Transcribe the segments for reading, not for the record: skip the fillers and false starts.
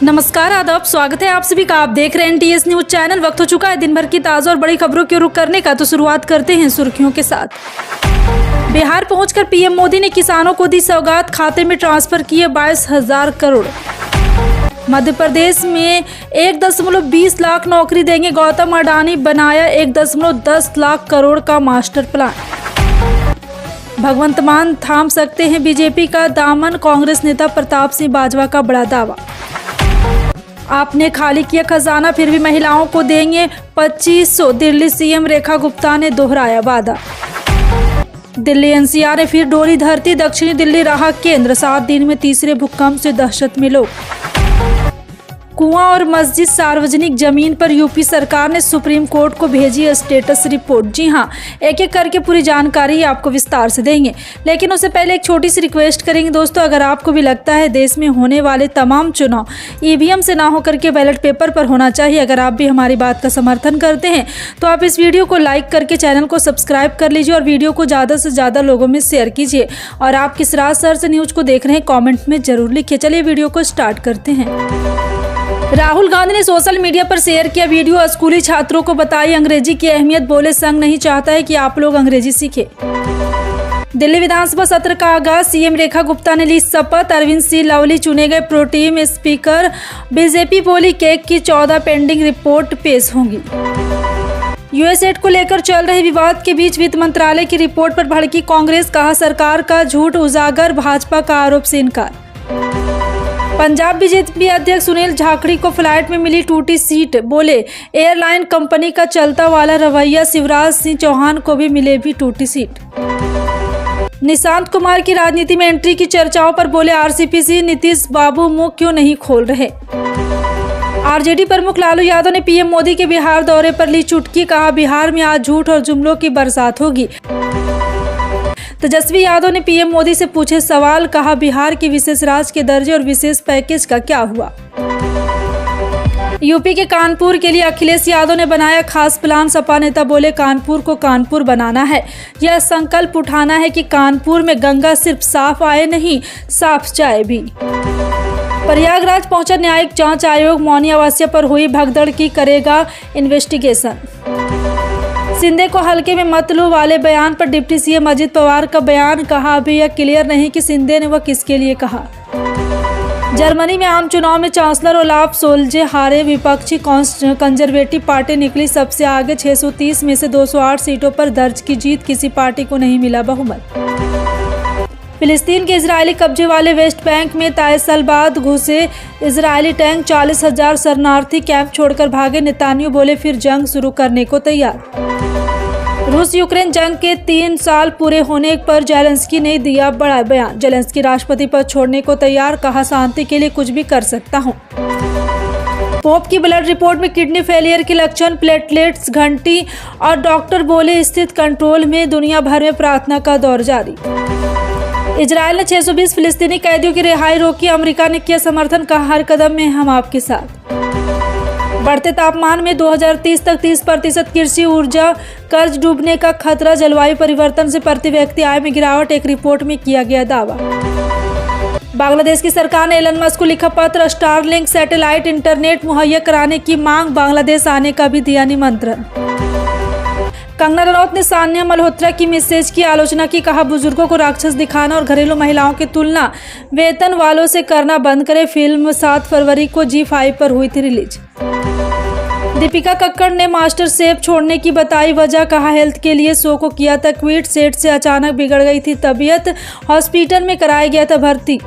नमस्कार, आदाब, स्वागत है आप सभी का। आप देख रहे हैं NTS न्यूज चैनल। वक्त हो चुका है दिन भर की ताज़ा और बड़ी खबरों की रुख करने का, तो शुरुआत करते हैं सुर्खियों के साथ। बिहार पहुंचकर पीएम मोदी ने किसानों को दी सौगात, खाते में ट्रांसफर किए 22,000 करोड़। मध्य प्रदेश में 1.20 लाख नौकरी देंगे गौतम अडानी, बनाया 1.10 लाख करोड़ का मास्टर प्लान। भगवंत मान थाम सकते हैं बीजेपी का दामन, कांग्रेस नेता प्रताप सिंह बाजवा का बड़ा दावा। आपने खाली किया खजाना, फिर भी महिलाओं को देंगे 2500, दिल्ली सीएम रेखा गुप्ता ने दोहराया वादा। दिल्ली एनसीआर ने फिर डोली धरती, दक्षिणी दिल्ली रहा केंद्र, 7 दिन में तीसरे भूकंप से दहशत में लोग। कुआं और मस्जिद सार्वजनिक जमीन पर यूपी सरकार ने सुप्रीम कोर्ट को भेजी स्टेटस रिपोर्ट। जी हां, एक एक करके पूरी जानकारी आपको विस्तार से देंगे, लेकिन उससे पहले एक छोटी सी रिक्वेस्ट करेंगे दोस्तों। अगर आपको भी लगता है देश में होने वाले तमाम चुनाव ईवीएम से ना होकर के बैलेट पेपर पर होना चाहिए, अगर आप भी हमारी बात का समर्थन करते हैं तो आप इस वीडियो को लाइक करके चैनल को सब्सक्राइब कर लीजिए और वीडियो को ज़्यादा से ज़्यादा लोगों में शेयर कीजिए। और आप किस राज शहर से न्यूज़ को देख रहे हैं कॉमेंट में जरूर लिखिए। चलिए वीडियो को स्टार्ट करते हैं। राहुल गांधी ने सोशल मीडिया पर शेयर किया वीडियो, स्कूली छात्रों को बताई अंग्रेजी की अहमियत, बोले संघ नहीं चाहता है कि आप लोग अंग्रेजी सीखें। दिल्ली विधानसभा सत्र का आगाज, सीएम रेखा गुप्ता ने ली शपथ, अरविंद सिंह लवली चुने गए प्रोटीम स्पीकर। बीजेपी बोली केक की 14 पेंडिंग रिपोर्ट पेश होंगी। यूएसएड को लेकर चल रहे विवाद के बीच वित्त मंत्रालय की रिपोर्ट पर भड़की कांग्रेस, कहा सरकार का झूठ उजागर, भाजपा का आरोप से इनकार। पंजाब बीजेपी अध्यक्ष सुनील जाखड़ को फ्लाइट में मिली टूटी सीट, बोले एयरलाइन कंपनी का चलता वाला रवैया, शिवराज सिंह चौहान को भी मिले भी टूटी सीट। निशांत कुमार की राजनीति में एंट्री की चर्चाओं पर बोले आरसीपी नीतीश बाबू मुंह क्यों नहीं खोल रहे। आरजेडी प्रमुख लालू यादव ने पीएम मोदी के बिहार दौरे पर ली चुटकी, कहा बिहार में आज झूठ और जुमलों की बरसात होगी। तेजस्वी यादव ने पीएम मोदी से पूछे सवाल, कहा बिहार के विशेष राज्य के दर्जे और विशेष पैकेज का क्या हुआ। यूपी के कानपुर के लिए अखिलेश यादव ने बनाया खास प्लान, सपा नेता बोले कानपुर को कानपुर बनाना है, यह संकल्प उठाना है कि कानपुर में गंगा सिर्फ साफ आए नहीं, साफ जाए भी। प्रयागराज पहुंचा न्यायिक जांच आयोग, मौनी अमावस्या पर हुई भगदड़ की करेगा इन्वेस्टिगेशन। शिंदे को हल्के में मत लो वाले बयान पर डिप्टी सीएम अजित पवार का बयान, कहा अभी यह क्लियर नहीं कि शिंदे ने वह किसके लिए कहा। जर्मनी में आम चुनाव में चांसलर ओलाफ सोल्जे हारे, विपक्षी कंजर्वेटिव पार्टी निकली सबसे आगे, 630 में से 208 सीटों पर दर्ज की जीत, किसी पार्टी को नहीं मिला बहुमत। फिलिस्तीन के इजरायली कब्जे वाले वेस्ट बैंक में 23 साल बाद घुसे इजरायली टैंक, 40,000 शरणार्थी कैंप छोड़कर भागे, नेतान्याहू बोले फिर जंग शुरू करने को तैयार। रूस यूक्रेन जंग के 3 साल पूरे होने पर जेलेंस्की ने दिया बड़ा बयान, जेलेंस्की राष्ट्रपति पद छोड़ने को तैयार, कहा शांति के लिए कुछ भी कर सकता हूं। पोप की ब्लड रिपोर्ट में किडनी फेलियर के लक्षण, प्लेटलेट्स घंटी और डॉक्टर बोले स्थिति कंट्रोल में, दुनिया भर में प्रार्थना का दौर जारी। इजरायल ने 620 फिलिस्तीनी कैदियों की रिहाई रोकी, अमेरिका ने किया समर्थन, कहा हर कदम में हम आपके साथ। बढ़ते तापमान में 2030 तक 30% कृषि ऊर्जा कर्ज डूबने का खतरा, जलवायु परिवर्तन से प्रति व्यक्ति आय में गिरावट, एक रिपोर्ट में किया गया दावा। बांग्लादेश की सरकार ने एलन मस्क को लिखा पत्र, स्टारलिंक सैटेलाइट इंटरनेट मुहैया कराने की मांग, बांग्लादेश आने का भी दिया निमंत्रण। कंगना रनौत ने सान्या मल्होत्रा की मैसेज की आलोचना की, कहा बुजुर्गों को राक्षस दिखाना और घरेलू महिलाओं की तुलना वेतन वालों से करना बंद करे। फिल्म 7 फरवरी को G5 पर हुई थी रिलीज। दीपिका कक्कड़ ने मास्टर शेफ छोड़ने की बताई वजह, कहा हेल्थ के लिए शो को किया था क्विट, सेट से अचानक बिगड़ गई थी तबीयत, हॉस्पिटल में कराया गया था भर्ती।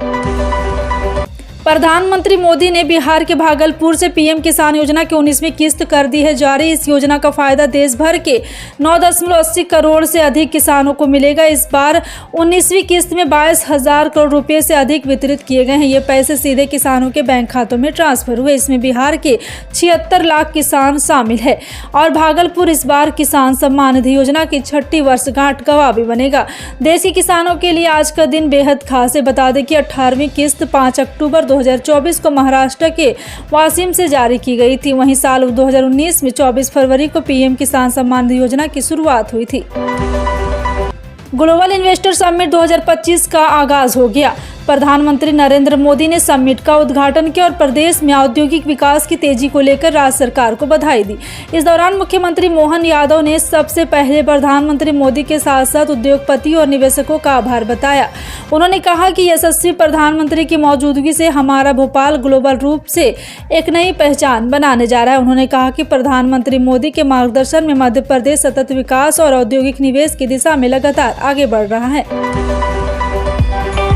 प्रधानमंत्री मोदी ने बिहार के भागलपुर से पीएम किसान योजना की 19वीं किस्त कर दी है जारी। इस योजना का फायदा देश भर के 9.80 करोड़ से अधिक किसानों को मिलेगा। इस बार 19वीं किस्त में 22,000 करोड़ रुपए से अधिक वितरित किए गए हैं। ये पैसे सीधे किसानों के बैंक खातों में ट्रांसफर हुए। इसमें बिहार के 76 लाख किसान शामिल है और भागलपुर इस बार किसान सम्मान निधि योजना की 6ठी वर्षगांठ गवाह भी बनेगा। देश के किसानों के लिए आज का दिन बेहद खास है। बता दें कि 18वीं किस्त 5 अक्टूबर 2024 को महाराष्ट्र के वाशिम से जारी की गई थी। वहीं साल 2019 में 24 फरवरी को पीएम किसान सम्मान निधि योजना की शुरुआत हुई थी। ग्लोबल इन्वेस्टर समिट 2025 का आगाज हो गया। प्रधानमंत्री नरेंद्र मोदी ने समिट का उद्घाटन किया और प्रदेश में औद्योगिक विकास की तेजी को लेकर राज्य सरकार को बधाई दी। इस दौरान मुख्यमंत्री मोहन यादव ने सबसे पहले प्रधानमंत्री मोदी के साथ साथ उद्योगपति और निवेशकों का आभार बताया। उन्होंने कहा कि यशस्वी प्रधानमंत्री की मौजूदगी से हमारा भोपाल ग्लोबल रूप से एक नई पहचान बनाने जा रहा है। उन्होंने कहा कि प्रधानमंत्री मोदी के मार्गदर्शन में मध्य प्रदेश सतत विकास और औद्योगिक निवेश की दिशा में लगातार आगे बढ़ रहा है।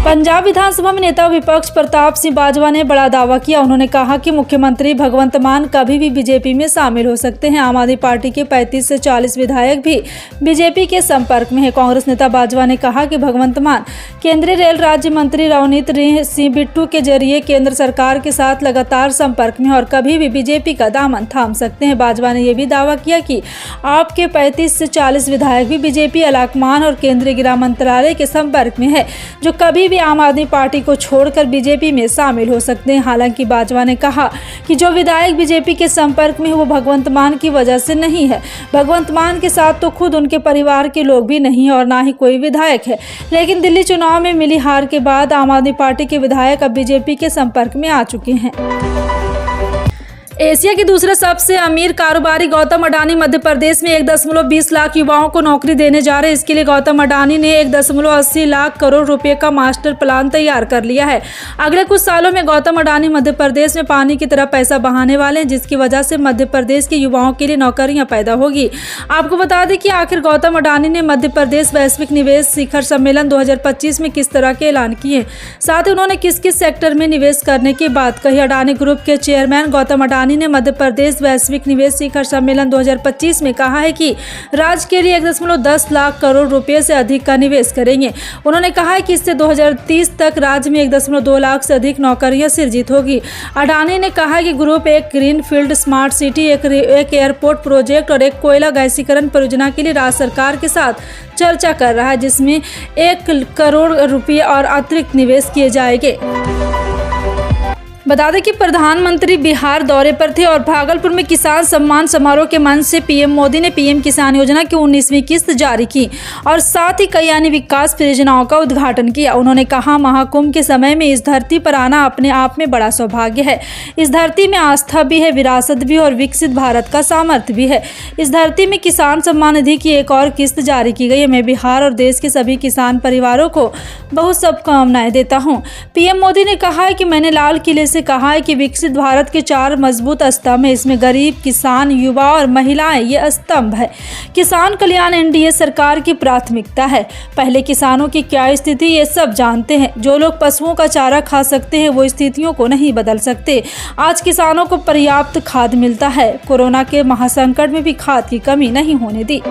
पंजाब विधानसभा में नेता विपक्ष प्रताप सिंह बाजवा ने बड़ा दावा किया। उन्होंने कहा कि मुख्यमंत्री भगवंत मान कभी भी बीजेपी में शामिल हो सकते हैं। आम आदमी पार्टी के 35 से 40 विधायक भी बीजेपी के संपर्क में हैं। कांग्रेस नेता बाजवा ने कहा कि भगवंत मान केंद्रीय रेल राज्य मंत्री रवनीत सिंह बिट्टू के जरिए केंद्र सरकार के साथ लगातार संपर्क में और कभी भी बीजेपी का दामन थाम सकते हैं। बाजवा ने यह भी दावा किया कि आपके 35 से 40 विधायक भी बीजेपी, अलाकमान और केंद्रीय गृह मंत्रालय के संपर्क में है, जो कभी भी आम आदमी पार्टी को छोड़कर बीजेपी में शामिल हो सकते हैं। हालांकि बाजवा ने कहा कि जो विधायक बीजेपी के संपर्क में है वो भगवंत मान की वजह से नहीं है। भगवंत मान के साथ तो खुद उनके परिवार के लोग भी नहीं है और ना ही कोई विधायक है। लेकिन दिल्ली चुनाव में मिली हार के बाद आम आदमी पार्टी के विधायक अब बीजेपी के संपर्क में आ चुके हैं। एशिया के दूसरे सबसे अमीर कारोबारी गौतम अडानी मध्य प्रदेश में 1.20 लाख युवाओं को नौकरी देने जा रहे हैं। इसके लिए गौतम अडानी ने 1.80 लाख करोड़ रुपए का मास्टर प्लान तैयार कर लिया है। अगले कुछ सालों में गौतम अडानी मध्य प्रदेश में पानी की तरह पैसा बहाने वाले हैं, जिसकी वजह से मध्य प्रदेश के युवाओं के लिए नौकरियां पैदा होगी। आपको बता दें कि आखिर गौतम अडानी ने मध्य प्रदेश वैश्विक निवेश शिखर सम्मेलन 2025 में किस तरह के ऐलान किए, साथ ही उन्होंने किस किस सेक्टर में निवेश करने की बात कही। अडानी ग्रुप के चेयरमैन गौतम अडानी ने मध्य प्रदेश वैश्विक निवेश शिखर सम्मेलन 2025 में कहा है कि राज्य के लिए 1.10 लाख करोड़ रुपए से अधिक का निवेश करेंगे। उन्होंने कहा है कि इससे 2030 तक राज्य में 1.2 लाख से अधिक नौकरियां सृजित होगी। अडानी ने कहा कि ग्रुप एक ग्रीन फील्ड स्मार्ट सिटी, एक एयरपोर्ट प्रोजेक्ट और एक कोयला गैसीकरण परियोजना के लिए राज्य सरकार के साथ चर्चा कर रहा है, जिसमें 1 करोड़ रुपए और अतिरिक्त निवेश किए जाएंगे। बता दें कि प्रधानमंत्री बिहार दौरे पर थे और भागलपुर में किसान सम्मान समारोह के मंच से पीएम मोदी ने पीएम किसान योजना की 19वीं किस्त जारी की और साथ ही कई अन्य विकास परियोजनाओं का उद्घाटन किया। उन्होंने कहा, महाकुंभ के समय में इस धरती पर आना अपने आप में बड़ा सौभाग्य है। इस धरती में आस्था भी है, विरासत भी और विकसित भारत का सामर्थ्य भी है। इस धरती में किसान सम्मान निधि की एक और किस्त जारी की गई है। मैं बिहार और देश के सभी किसान परिवारों को बहुत शुभकामनाएं देता हूँ। पीएम मोदी ने कहा है कि मैंने लाल किले से कहा है कि विकसित भारत के 4 मजबूत स्तंभ है। इसमें गरीब, किसान, युवा और महिलाएं ये स्तंभ है। किसान कल्याण एनडीए सरकार की प्राथमिकता है। पहले किसानों की क्या स्थिति ये सब जानते हैं। जो लोग पशुओं का चारा खा सकते हैं वो स्थितियों को नहीं बदल सकते। आज किसानों को पर्याप्त खाद मिलता है। कोरोना के महासंकट में भी खाद की कमी नहीं होने दी।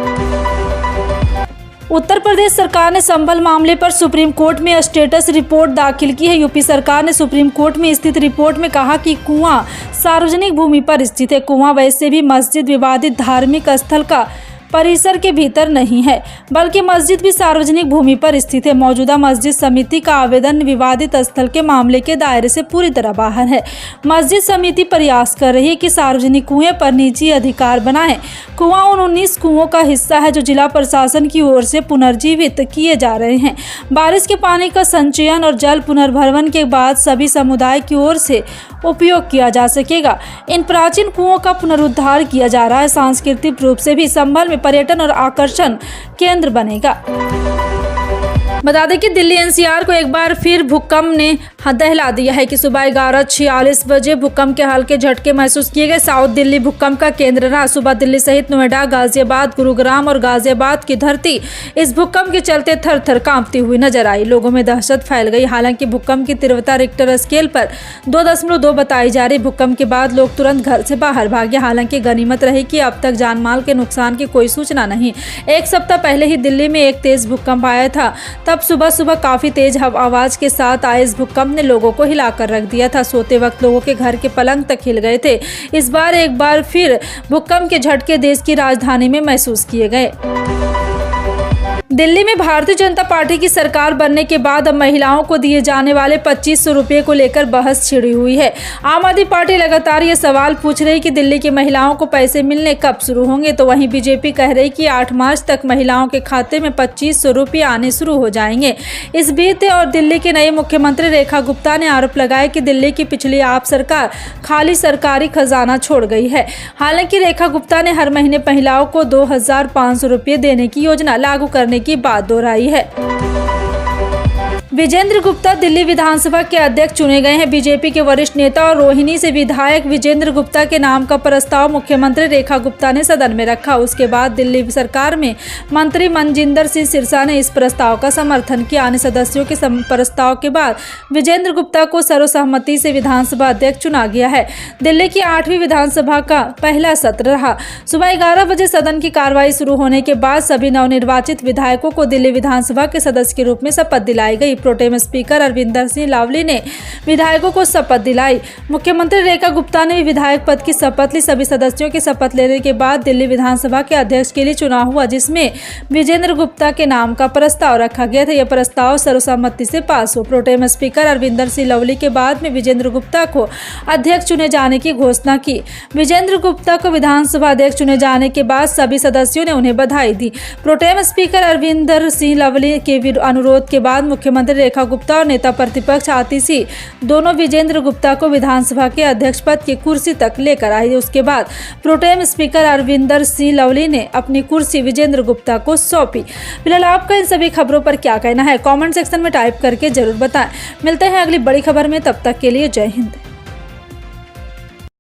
उत्तर प्रदेश सरकार ने संभल मामले पर सुप्रीम कोर्ट में स्टेटस रिपोर्ट दाखिल की है। यूपी सरकार ने सुप्रीम कोर्ट में स्थित रिपोर्ट में कहा कि कुआं सार्वजनिक भूमि पर स्थित है। कुआं वैसे भी मस्जिद विवादित धार्मिक स्थल का परिसर के भीतर नहीं है, बल्कि मस्जिद भी सार्वजनिक भूमि पर स्थित है। मौजूदा मस्जिद समिति का आवेदन विवादित स्थल के मामले के दायरे से पूरी तरह बाहर है। मस्जिद समिति प्रयास कर रही है कि सार्वजनिक कुएं पर निजी अधिकार बनाए। कुआं उन 19 कुओं का हिस्सा है जो जिला प्रशासन की ओर से पुनर्जीवित किए जा रहे हैं। बारिश के पानी का संचयन और जल पुनर्भरण के बाद सभी समुदाय की ओर से उपयोग किया जा सकेगा। इन प्राचीन कुओं का पुनरुद्धार किया जा रहा है। सांस्कृतिक रूप से भी संभल में पर्यटन और आकर्षण केंद्र बनेगा। बता दें कि दिल्ली एनसीआर को एक बार फिर भूकंप ने दहला दिया है कि सुबह 11:46 बजे भूकंप के हल्के झटके महसूस किए गए। साउथ दिल्ली भूकंप का केंद्र रहा। सुबह दिल्ली सहित नोएडा, गाजियाबाद, गुरुग्राम और गाजियाबाद की धरती इस भूकंप के चलते थर थर कांपती हुई नजर आई। लोगों में दहशत फैल गई। हालांकि भूकंप की तीव्रता रिक्टर स्केल पर 2.2 बताई जा रही। भूकंप के बाद लोग तुरंत घर से बाहर भागे। हालांकि गनीमत रही कि अब तक जान माल के नुकसान की कोई सूचना नहीं। एक सप्ताह पहले ही दिल्ली में एक तेज भूकंप आया था। तब सुबह सुबह काफी तेज आवाज के साथ आए इस भूकंप ने लोगों को हिलाकर रख दिया था। सोते वक्त लोगों के घर के पलंग तक हिल गए थे। इस बार एक बार फिर भूकंप के झटके देश की राजधानी में महसूस किए गए। दिल्ली में भारतीय जनता पार्टी की सरकार बनने के बाद अब महिलाओं को दिए जाने वाले 2500 रुपये को लेकर बहस छिड़ी हुई है। आम आदमी पार्टी लगातार ये सवाल पूछ रही कि दिल्ली की महिलाओं को पैसे मिलने कब शुरू होंगे, तो वहीं बीजेपी कह रही कि 8 मार्च तक महिलाओं के खाते में 2500 रुपये आने शुरू हो जाएंगे। इस बीच और दिल्ली के नए मुख्यमंत्री रेखा गुप्ता ने आरोप लगाया कि दिल्ली की पिछली आप सरकार खाली सरकारी खजाना छोड़ गई है। हालांकि रेखा गुप्ता ने हर महीने महिलाओं को 2500 रुपये देने की योजना लागू करने की बात दोहराई है। विजेंद्र गुप्ता दिल्ली विधानसभा के अध्यक्ष चुने गए हैं। बीजेपी के वरिष्ठ नेता और रोहिणी से विधायक विजेंद्र गुप्ता के नाम का प्रस्ताव मुख्यमंत्री रेखा गुप्ता ने सदन में रखा। उसके बाद दिल्ली सरकार में मंत्री मनजिंदर सिंह सिरसा ने इस प्रस्ताव का समर्थन किया। अन्य सदस्यों के प्रस्ताव के बाद विजेंद्र गुप्ता को सर्वसम्मति से विधानसभा अध्यक्ष चुना गया है। दिल्ली की 8वीं विधानसभा का पहला सत्र रहा। सुबह 11 बजे सदन की कार्रवाई शुरू होने के बाद सभी नवनिर्वाचित विधायकों को दिल्ली विधानसभा के सदस्य के रूप में शपथ दिलाई गई। प्रोटेम स्पीकर अरविंदर सिंह लावली ने विधायकों को शपथ दिलाई। मुख्यमंत्री रेखा गुप्ता ने भी विधायक पद की शपथ ली। सभी सदस्यों के शपथ लेने के बाद दिल्ली विधानसभा के अध्यक्ष के लिए चुनाव हुआ, जिसमें विजेंद्र गुप्ता के नाम का प्रस्ताव रखा गया था। यह प्रस्ताव सर्वसम्मति से पास हो। प्रोटेम स्पीकर अरविंदर सिंह लावली के बाद में विजेंद्र गुप्ता को अध्यक्ष चुने जाने की घोषणा की। विजेंद्र गुप्ता को विधानसभा अध्यक्ष चुने जाने के बाद सभी सदस्यों ने उन्हें बधाई दी। प्रोटेम स्पीकर अरविंदर सिंह लावली के अनुरोध के बाद मुख्यमंत्री रेखा गुप्ता और नेता प्रतिपक्ष आतिशी दोनों विजेंद्र गुप्ता को विधानसभा के अध्यक्ष पद की कुर्सी तक लेकर आए। उसके बाद प्रोटेम स्पीकर अरविंदर सिंह लावली ने अपनी कुर्सी विजेंद्र गुप्ता को सौंपी। फिलहाल आपका इन सभी खबरों पर क्या कहना है, कमेंट सेक्शन में टाइप करके जरूर बताएं। मिलते हैं अगली बड़ी खबर में, तब तक के लिए जय हिंद।